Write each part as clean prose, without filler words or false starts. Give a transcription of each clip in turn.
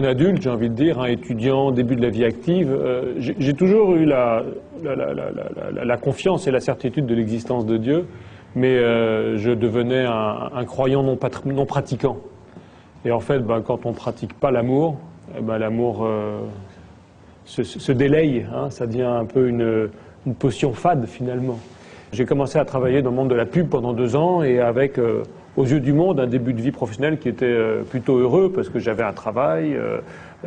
jeune adulte, j'ai envie de dire, étudiant, début de la vie active, j'ai toujours eu la confiance et la certitude de l'existence de Dieu, mais je devenais un croyant non pratiquant. Et en fait, quand on ne pratique pas l'amour, l'amour se délaye, ça devient un peu une potion fade finalement. J'ai commencé à travailler dans le monde de la pub pendant 2 ans et avec, aux yeux du monde, un début de vie professionnelle qui était plutôt heureux parce que j'avais un travail,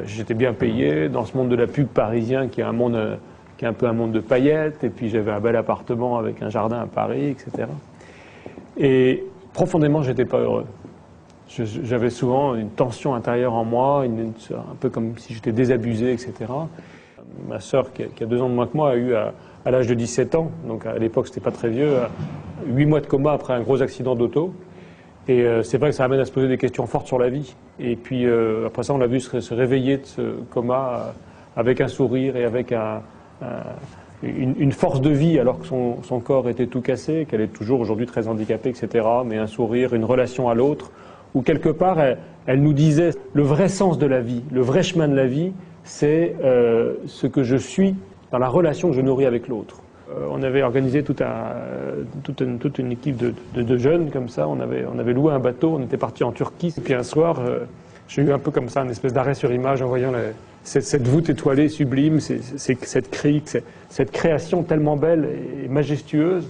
j'étais bien payé dans ce monde de la pub parisien qui est un monde, qui est un peu un monde de paillettes, et puis j'avais un bel appartement avec un jardin à Paris, etc. Et profondément, j'étais pas heureux. J'avais souvent une tension intérieure en moi, un peu comme si j'étais désabusé, etc. Ma sœur, qui a 2 ans de moins que moi, a eu à l'âge de 17 ans, donc à l'époque c'était pas très vieux, 8 mois de coma après un gros accident d'auto. Et c'est vrai que ça amène à se poser des questions fortes sur la vie. Et puis après ça, on l'a vu se réveiller de ce coma avec un sourire et avec une force de vie, alors que son corps était tout cassé, qu'elle est toujours aujourd'hui très handicapée, etc. Mais un sourire, une relation à l'autre, où quelque part, elle nous disait le vrai sens de la vie, le vrai chemin de la vie, c'est ce que je suis dans la relation que je nourris avec l'autre. On avait organisé toute une équipe de jeunes comme ça, on avait loué un bateau, on était parti en Turquie, et puis un soir, j'ai eu un peu comme ça, une espèce d'arrêt sur image en voyant cette voûte étoilée sublime, cette crique, cette création tellement belle et majestueuse.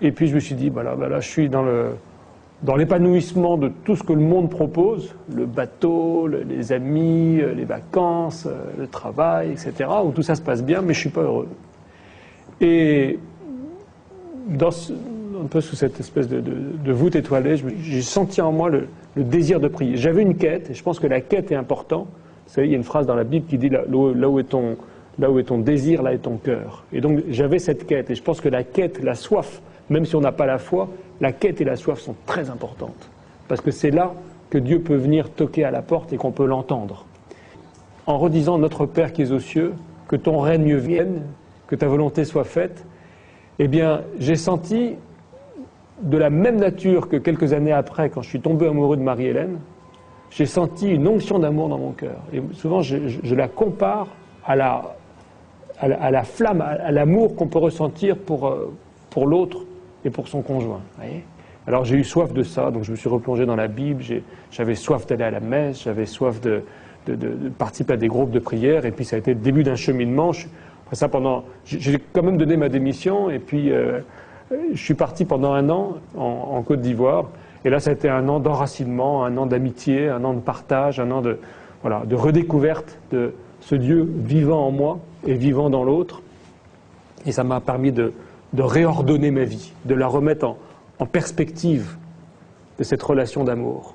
Et puis je me suis dit, là je suis dans l'épanouissement de tout ce que le monde propose, le bateau, les amis, les vacances, le travail, etc., où tout ça se passe bien, mais je ne suis pas heureux. Et un peu sous cette espèce de voûte étoilée, j'ai senti en moi le désir de prier. J'avais une quête, et je pense que la quête est importante. Vous savez, il y a une phrase dans la Bible qui dit là où est ton désir, là est ton cœur. Et donc j'avais cette quête, et je pense que la quête, la soif, même si on n'a pas la foi, la quête et la soif sont très importantes. Parce que c'est là que Dieu peut venir toquer à la porte et qu'on peut l'entendre. En redisant Notre Père qui es aux cieux, que ton règne vienne, que ta volonté soit faite, eh bien, j'ai senti de la même nature que quelques années après, quand je suis tombé amoureux de Marie-Hélène, j'ai senti une onction d'amour dans mon cœur. Et souvent, je la compare à la flamme, à l'amour qu'on peut ressentir pour l'autre et pour son conjoint. Voyez ? Alors j'ai eu soif de ça, donc je me suis replongé dans la Bible, j'avais soif d'aller à la messe, j'avais soif de participer à des groupes de prière, et puis ça a été le début d'un cheminement. Après ça, j'ai quand même donné ma démission, et puis je suis parti pendant 1 an en Côte d'Ivoire, et là ça a été 1 an d'enracinement, 1 an d'amitié, 1 an de partage, 1 an de redécouverte de ce Dieu vivant en moi et vivant dans l'autre, et ça m'a permis de réordonner ma vie, de la remettre en perspective de cette relation d'amour.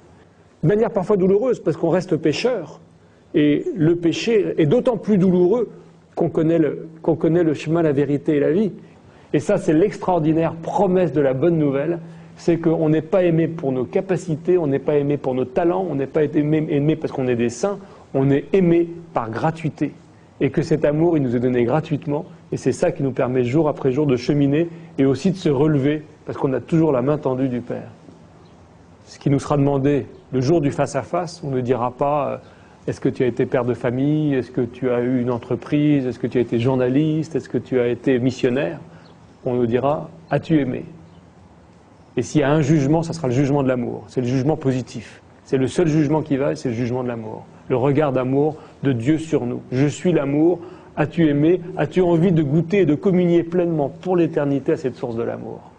De manière parfois douloureuse, parce qu'on reste pécheur, et le péché est d'autant plus douloureux qu'on connaît le chemin, la vérité et la vie. Et ça, c'est l'extraordinaire promesse de la bonne nouvelle, c'est qu'on n'est pas aimé pour nos capacités, on n'est pas aimé pour nos talents, on n'est pas aimé parce qu'on est des saints, on est aimé par gratuité. Et que cet amour, il nous est donné gratuitement, et c'est ça qui nous permet jour après jour de cheminer, et aussi de se relever, parce qu'on a toujours la main tendue du Père. Ce qui nous sera demandé le jour du face-à-face, on ne dira pas est-ce que tu as été père de famille, est-ce que tu as eu une entreprise, est-ce que tu as été journaliste, est-ce que tu as été missionnaire. On nous dira as-tu aimé? Et s'il y a un jugement, ça sera le jugement de l'amour, c'est le jugement positif. C'est le seul jugement qui va, c'est le jugement de l'amour. Le regard d'amour de Dieu sur nous. Je suis l'amour, as-tu aimé? As-tu envie de goûter et de communier pleinement pour l'éternité à cette source de l'amour?